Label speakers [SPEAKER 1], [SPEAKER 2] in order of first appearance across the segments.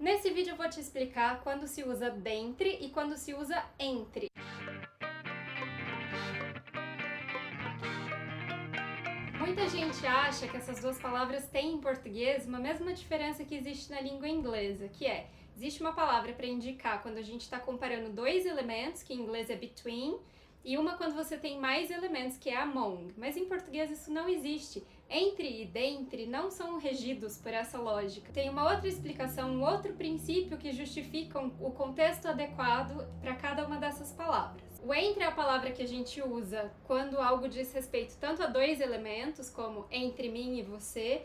[SPEAKER 1] Nesse vídeo eu vou te explicar quando se usa dentre e quando se usa entre. Muita gente acha que essas duas palavras têm em português uma mesma diferença que existe na língua inglesa, que é, existe uma palavra para indicar quando a gente está comparando dois elementos, que em inglês é between, e uma quando você tem mais elementos, que é among. Mas em português isso não existe. Entre e dentre não são regidos por essa lógica. Tem uma outra explicação, um outro princípio que justifica o contexto adequado para cada uma dessas palavras. O entre é a palavra que a gente usa quando algo diz respeito tanto a dois elementos, como entre mim e você,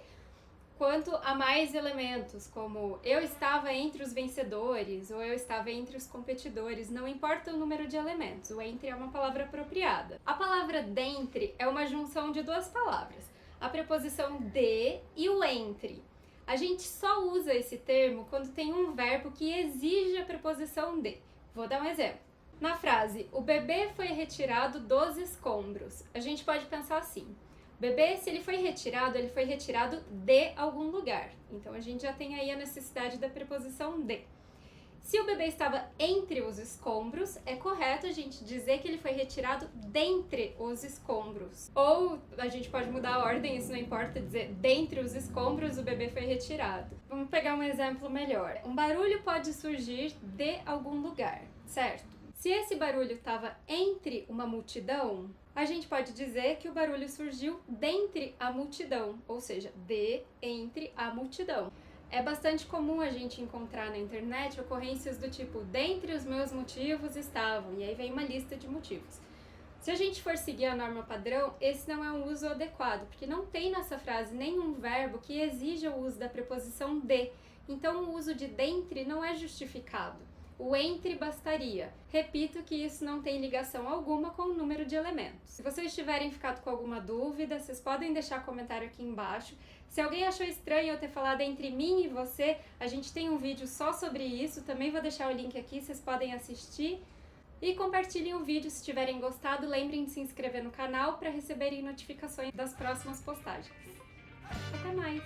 [SPEAKER 1] quanto a mais elementos, como eu estava entre os vencedores ou eu estava entre os competidores, não importa o número de elementos, o entre é uma palavra apropriada. A palavra dentre é uma junção de duas palavras, a preposição de e o entre. A gente só usa esse termo quando tem um verbo que exige a preposição de. Vou dar um exemplo. Na frase, o bebê foi retirado dos escombros, a gente pode pensar assim. O bebê, se ele foi retirado de algum lugar. Então, a gente já tem aí a necessidade da preposição de. Se o bebê estava entre os escombros, é correto a gente dizer que ele foi retirado dentre os escombros. Ou a gente pode mudar a ordem, isso não importa, dizer dentre os escombros o bebê foi retirado. Vamos pegar um exemplo melhor. Um barulho pode surgir de algum lugar, certo? Se esse barulho estava entre uma multidão, a gente pode dizer que o barulho surgiu dentre a multidão, ou seja, de entre a multidão. É bastante comum a gente encontrar na internet ocorrências do tipo, dentre os meus motivos estavam, e aí vem uma lista de motivos. Se a gente for seguir a norma padrão, esse não é um uso adequado, porque não tem nessa frase nenhum verbo que exija o uso da preposição de, então o uso de dentre não é justificado. O entre bastaria. Repito que isso não tem ligação alguma com o número de elementos. Se vocês tiverem ficado com alguma dúvida, vocês podem deixar comentário aqui embaixo. Se alguém achou estranho eu ter falado entre mim e você, a gente tem um vídeo só sobre isso, também vou deixar o link aqui, vocês podem assistir. E compartilhem o vídeo se tiverem gostado, lembrem de se inscrever no canal para receberem notificações das próximas postagens. Até mais!